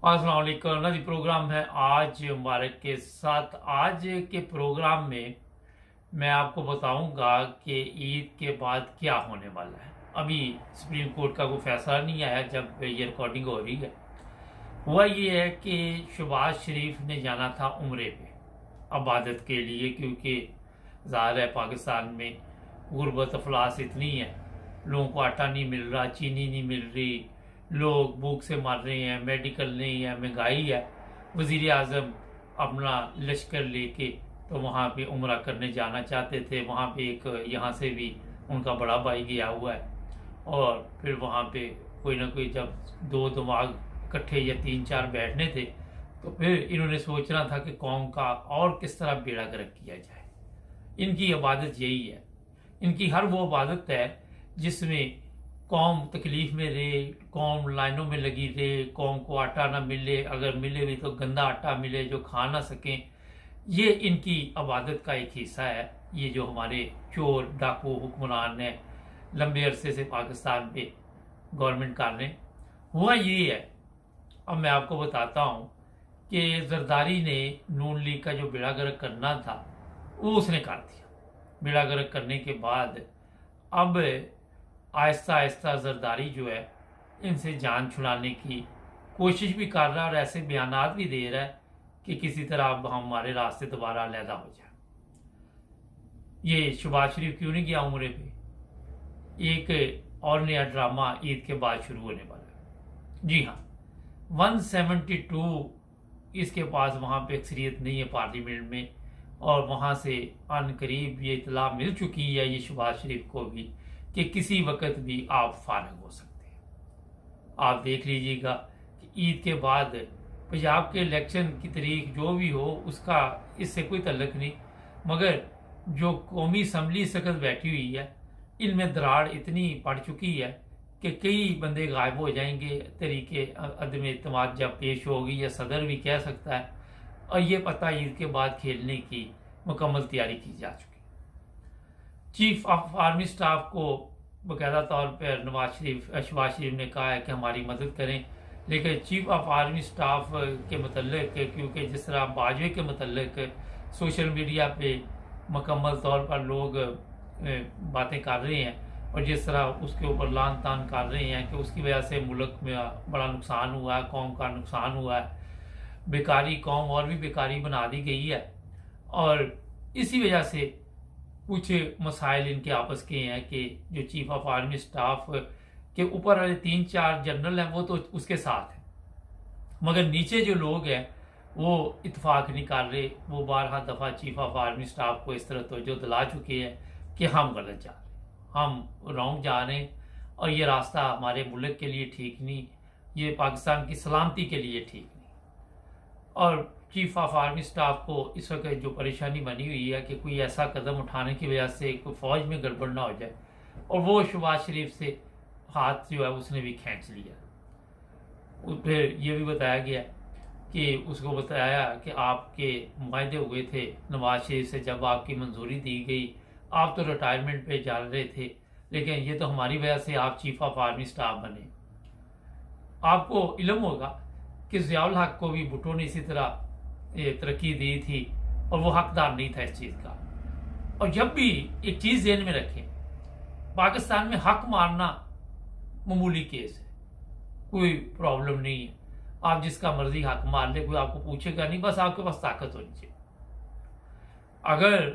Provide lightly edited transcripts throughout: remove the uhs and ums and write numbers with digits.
अस्सलाम वालेकुम। नदी प्रोग्राम है आज मुबारक के साथ। आज के प्रोग्राम में मैं आपको बताऊंगा कि ईद के बाद क्या होने वाला है। अभी सुप्रीम कोर्ट का कोई फैसला नहीं आया जब ये रिकॉर्डिंग हो रही है। हुआ ये है कि शहबाज शरीफ ने जाना था उम्रे पे अबादत के लिए, क्योंकि ज़ाहिर है पाकिस्तान में गुर्बत अफलास इतनी है, लोगों को आटा नहीं मिल रहा, चीनी नहीं मिल रही, लोग भूख से मर रहे हैं, मेडिकल नहीं है, महंगाई है। वजीर आज़म अपना लश्कर लेके तो वहाँ पे उम्रा करने जाना चाहते थे। वहाँ पे एक यहाँ से भी उनका बड़ा भाई गया हुआ है, और फिर वहाँ पे कोई ना कोई जब दो दिमाग इकट्ठे या तीन चार बैठने थे तो फिर इन्होंने सोचना था कि कौम का और किस तरह बेड़ा गर्क किया जाए। इनकी इबादत यही है, इनकी हर वो इबादत है जिसमें कौम तकलीफ में रहे, कौम लाइनों में लगी रहे, कौम को आटा ना मिले, अगर मिले भी तो गंदा आटा मिले जो खा ना सकें। ये इनकी इबादत का एक हिस्सा है। ये जो हमारे चोर डाकू हुक्मरान ने लंबे अरसे से पाकिस्तान पे गवर्नमेंट कर रहे हैं, हुआ ये है। अब मैं आपको बताता हूँ कि जरदारी ने नून लीग का जो बेड़ा गर्क करना था वो उसने कर दिया। बेड़ा गर्क करने के बाद अब आहिस्ता आहिस्ता जरदारी जो है इनसे जान छुड़ाने की कोशिश भी कर रहा है, और ऐसे बयानात भी दे रहा है कि किसी तरह अब हमारे रास्ते दोबारा अलहदा हो जाए। ये शहबाज शरीफ क्यों नहीं गया उम्रे पे? एक और नया ड्रामा ईद के बाद शुरू होने वाला है। जी हाँ, 172 इसके पास वहाँ पे अक्सरियत नहीं है पार्लियामेंट में, और वहाँ से अनकरीब ये इतला मिल चुकी है ये शहबाज शरीफ को भी कि किसी वक्त भी आप फारिग हो सकते हैं। आप देख लीजिएगा कि ईद के बाद पंजाब के इलेक्शन की तारीख जो भी हो उसका इससे कोई तल्लक नहीं, मगर जो कौमी असम्बली सख्त बैठी हुई है इनमें दराड़ इतनी पड़ चुकी है कि कई बंदे गायब हो जाएंगे, तरीके अदम एतमाद जब पेश होगी, या सदर भी कह सकता है। और ये पता ईद के बाद खेलने की मुकम्मल तैयारी की जा चुकी। चीफ ऑफ आर्मी स्टाफ को बाकायदा तौर पर शहबाज शरीफ ने कहा है कि हमारी मदद करें, लेकिन चीफ ऑफ आर्मी स्टाफ के मतलब, क्योंकि जिस तरह बाजवे के मतलब सोशल मीडिया पे मुकम्मल तौर पर लोग बातें कर रहे हैं, और जिस तरह उसके ऊपर लान तान कर रहे हैं कि उसकी वजह से मुल्क में बड़ा नुकसान हुआ है, कौम का नुकसान हुआ है, बेकारी कौम और भी बेकारी बना दी गई है, और इसी वजह से कुछ मसाइल इनके आपस के हैं कि जो चीफ ऑफ आर्मी स्टाफ के ऊपर वाले 3-4 जनरल हैं वो तो उसके साथ हैं, मगर नीचे जो लोग हैं वो इत्तेफाक नहीं कर रहे। वो 12 दफ़ा चीफ ऑफ आर्मी स्टाफ को इस तरह तवज्जो दिला चुके हैं कि हम गलत जा रहे हैं, हम रॉन्ग जा रहे हैं, और ये रास्ता हमारे मुल्क के लिए ठीक नहीं, ये पाकिस्तान की सलामती के लिए ठीक नहीं। और चीफ ऑफ आर्मी स्टाफ को इस वक्त जो परेशानी बनी हुई है कि कोई ऐसा कदम उठाने की वजह से कोई फौज में गड़बड़ ना हो जाए, और वो शहबाज शरीफ से हाथ जो है उसने भी खींच लिया। फिर ये भी बताया गया कि उसको बताया कि आपके मुआहदे हुए थे नवाज शरीफ से, जब आपकी मंजूरी दी गई आप तो रिटायरमेंट पे जा रहे थे, लेकिन ये तो हमारी वजह से आप चीफ ऑफ आर्मी स्टाफ बने। आपको इल्म होगा कि ज़ियाउल हक को भी भुट्टो ने इसी तरह तरक्की दी थी, और वो हकदार नहीं था इस चीज़ का। और जब भी एक चीज़ ज़हन में रखें, पाकिस्तान में हक मारना मामूली केस है, कोई प्रॉब्लम नहीं है। आप जिसका मर्जी हक मार ले, कोई आपको पूछेगा नहीं, बस आपके पास ताकत होनी चाहिए। अगर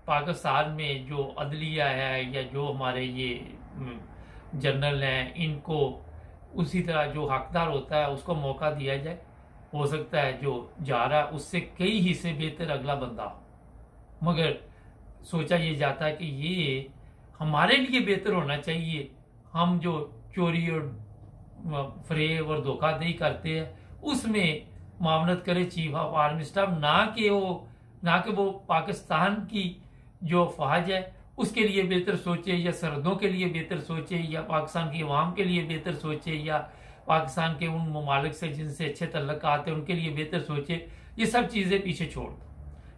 पाकिस्तान में जो अदलिया है या जो हमारे ये जनरल हैं, इनको उसी तरह जो हकदार होता है उसको मौका दिया जाए, हो सकता है जो जा रहा है उससे कई हिस्से बेहतर अगला बंदा हो। मगर सोचा ये जाता है कि ये हमारे लिए बेहतर होना चाहिए। हम जो चोरी और फरेब और धोखाधड़ी करते हैं उसमें मामलत करे चीफ ऑफ आर्मी स्टाफ, ना कि वो पाकिस्तान की जो फौज है उसके लिए बेहतर सोचे, या सरहदों के लिए बेहतर सोचे, या पाकिस्तान की अवाम के लिए बेहतर सोचे, या पाकिस्तान के उन ममालिक से जिनसे अच्छे तल्लुकात हैं उनके लिए बेहतर सोचे। ये सब चीज़ें पीछे छोड़ दो,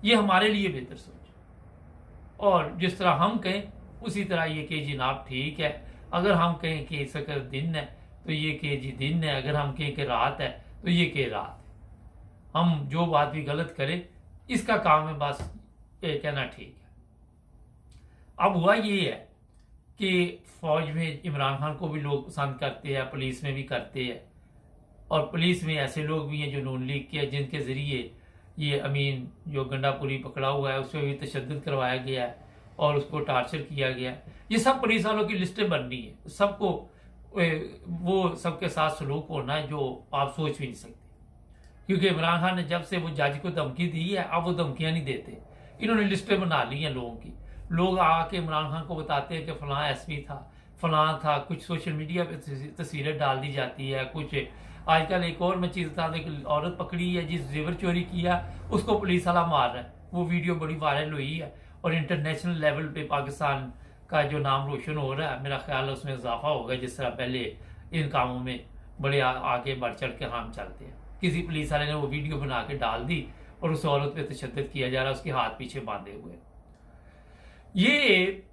ये हमारे लिए बेहतर सोचे। और जिस तरह हम कहें उसी तरह ये कि जनाब ठीक है, अगर हम कहें कि इस वक्त दिन है तो ये कि जी दिन है, अगर हम कहें कि रात है तो ये कह रहा है हम जो बात भी गलत करें, इसका काम है बस ये कहना ठीक है। अब हुआ ये है कि फौज में इमरान खान को भी लोग पसंद करते हैं, पुलिस में भी करते हैं, और पुलिस में ऐसे लोग भी हैं जो नून लीग के, जिनके जरिए ये अमीन जो गंडापुरी पकड़ा हुआ है उस पर भी तशद्दुद करवाया गया है और उसको टार्चर किया गया है। ये सब पुलिस वालों की लिस्टें बननी है, सबको वो सबके साथ सलूक होना है जो आप सोच भी नहीं सकते। क्योंकि इमरान खान ने जब से वो जज को धमकी दी है, अब वो धमकियां नहीं देते, इन्होंने लिस्टें बना ली हैं लोगों की। लोग आके इमरान खान को बताते हैं कि फलां एसपी था, फलां था, कुछ सोशल मीडिया पे तस्वीरें डाल दी जाती है। कुछ आजकल एक और मैं चीज़ बता दें कि औरत पकड़ी है जिस जेवर चोरी किया उसको पुलिस वाला मार रहा है, वो वीडियो बड़ी वायरल हुई है और इंटरनेशनल लेवल पे पाकिस्तान का जो नाम रोशन हो रहा है, मेरा ख्याल है उसमें इजाफा होगा। जिस तरह पहले इन कामों में बड़े आगे बढ़ चढ़ के हम चलते हैं, किसी पुलिस वाले ने वो वीडियो बना के डाल दी और उस औरत पे तशद्दुद किया जा रहा है, उसके हाथ पीछे बांधे हुए। ये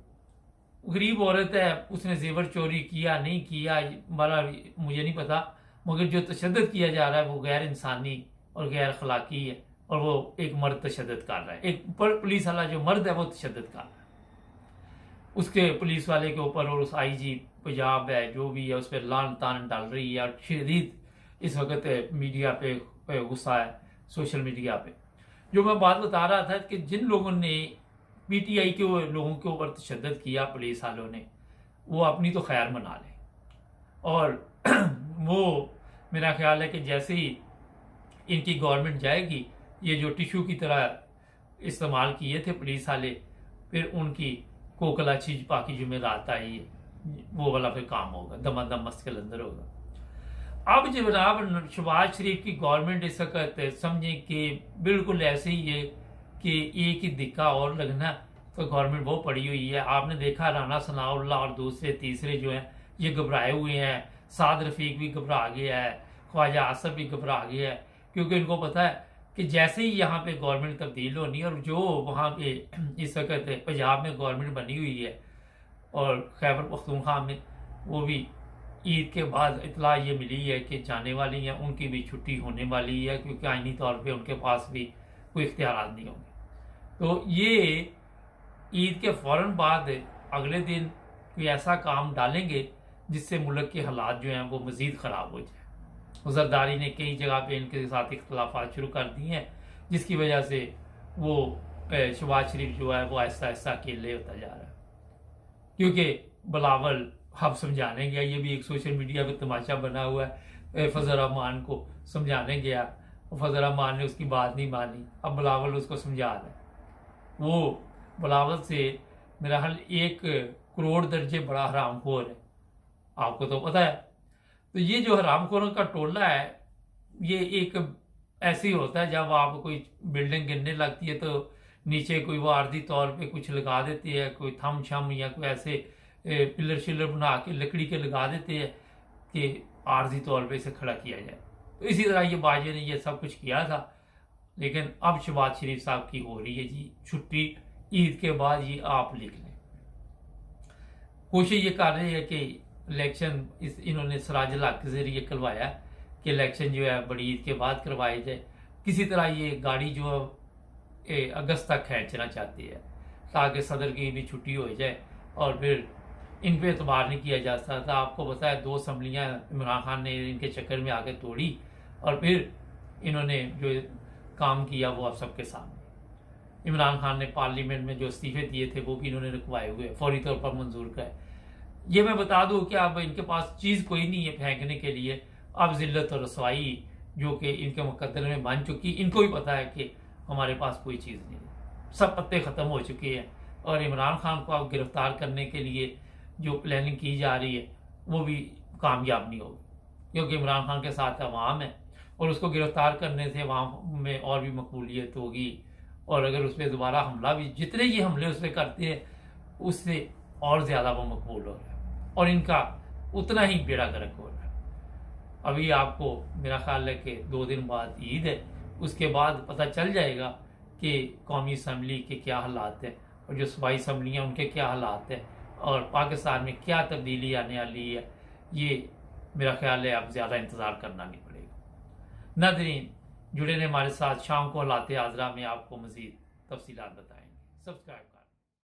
गरीब औरत है, उसने जेवर चोरी किया नहीं किया वाला मुझे नहीं पता, मगर जो तशद्दुद किया जा रहा है वो गैर इंसानी और गैर अखलाकी है, और वो एक मर्द तशद्दुद कर रहा है। एक पुलिस वाला जो मर्द है वो तशद्दुद कर रहा है उसके पुलिस वाले के ऊपर, और उस आईजी पंजाब है जो भी है उस पर लान तान डाल रही है। और शदीद इस वक्त मीडिया पे गुस्सा है, सोशल मीडिया पे। जो मैं बात बता रहा था कि जिन लोगों ने पीटीआई के लोगों के ऊपर तशद्दुद किया पुलिस वालों ने, वो अपनी तो खैर मना लें। और वो मेरा ख्याल है कि जैसे ही इनकी गवर्नमेंट जाएगी, ये जो टिश्यू की तरह इस्तेमाल किए थे पुलिस वाले, फिर उनकी कोकला चीज पाकि जुमेरात आई, वो वाला फिर काम होगा, दमादम मस्त के अंदर होगा। अब जनाब शहबाज शरीफ की गवर्नमेंट इस वक्त समझें कि बिल्कुल ऐसे ही है कि एक ही दिक्का और लगना, तो गवर्नमेंट वो पड़ी हुई है। आपने देखा राना सनाउल्ला और दूसरे तीसरे जो हैं ये घबराए हुए हैं, साद रफीक भी घबरा गया है, ख्वाजा आसफ भी घबरा गया है, क्योंकि इनको पता है कि जैसे ही यहाँ पे गवर्नमेंट तब्दील होनी, और जो वहाँ पे इस वक्त पंजाब में गवर्नमेंट बनी हुई है और खैबर पख्तूनख्वा में, वो भी ईद के बाद इतला ये मिली है कि जाने वाली हैं, उनकी भी छुट्टी होने वाली है, क्योंकि आइनी तौर पे उनके पास भी कोई इख्तियार नहीं होंगे। तो ये ईद के फौरन बाद अगले दिन कोई ऐसा काम डालेंगे जिससे मुल्क के हालात जो हैं वो मज़ीद ख़राब हो जाए। जरदारी ने कई जगह पे इनके साथ इख्तलाफात शुरू कर दिए हैं, जिसकी वजह से वो शहबाज शरीफ जो है वो आहिस्ता आहिस्ता अकेले होता जा रहा है। क्योंकि बिलावल हम समझाने गया, ये भी एक सोशल मीडिया पे तमाशा बना हुआ है, फजल रहमान को समझाने गया, फजल रहमान ने उसकी बात नहीं मानी, अब बिलावल उसको समझा रहा है। वो बिलावल से मेरा हाल 1 करोड़ दर्जे बड़ा हरामखोर है, आपको तो पता है। तो ये जो हरामखोरों का टोला है, ये एक ऐसे ही होता है जब आप कोई बिल्डिंग गिरने लगती है तो नीचे कोई वो आर्जी तौर पे कुछ लगा देती है, कोई थम छम या कोई ऐसे पिलर शिलर बना के लकड़ी के लगा देते हैं कि आर्जी तौर पे इसे खड़ा किया जाए। तो इसी तरह ये बाजे ने ये सब कुछ किया था, लेकिन अब शहबाज शरीफ साहब की हो रही है जी छुट्टी, ईद के बाद ये आप लिख लें। कोशिश ये कर रहे हैं कि इलेक्शन इन्होंने सराजुल हक के जरिए करवाया कि इलेक्शन जो है बड़ी ईद के बाद करवाए जाए। किसी तरह ये गाड़ी जो अगस्त तक खींचना चाहती है ताकि सदर की भी छुट्टी हो जाए और फिर इन पे एतबार नहीं किया जा सकता। आपको पता है 2 असम्बलियाँ इमरान खान ने इनके चक्कर में आके तोड़ी और फिर इन्होंने जो काम किया वो आप सबके सामने। इमरान खान ने पार्लियामेंट में जो इस्तीफे दिए थे वो भी इन्होंने रुकवाए हुए, फौरी तौर पर मंजूर कराए। ये मैं बता दूं कि अब इनके पास चीज़ कोई नहीं है फेंकने के लिए। अब जिल्लत और रसवाई जो कि इनके मुकद्दर में बन चुकी, इनको भी पता है कि हमारे पास कोई चीज़ नहीं है, सब पत्ते ख़त्म हो चुके हैं। और इमरान खान को अब गिरफ्तार करने के लिए जो प्लानिंग की जा रही है वो भी कामयाब नहीं होगी, क्योंकि इमरान खान के साथ अवाम है और उसको गिरफ्तार करने से अवाम में और भी मकबूलियत होगी। और अगर उस पर दोबारा हमला भी, जितने ये हमले उस पर करते हैं उससे और ज़्यादा वो मकबूल हो रहा है और इनका उतना ही बेड़ा गर्क हो रहा है। अभी आपको मेरा ख्याल है कि 2 दिन बाद ईद है, उसके बाद पता चल जाएगा कि कौमी असम्बली के क्या हालात हैं और जो सूबाई असम्बलियाँ उनके क्या हालात हैं और पाकिस्तान में क्या तब्दीली आने वाली है। ये मेरा ख्याल है अब ज़्यादा इंतज़ार करना नहीं पड़ेगा। नादरीन जुड़े रहे हमारे साथ, शाम को हालात आज़रा में आपको मज़ीद तफसीलात बताएंगे। सब्सक्राइब करें।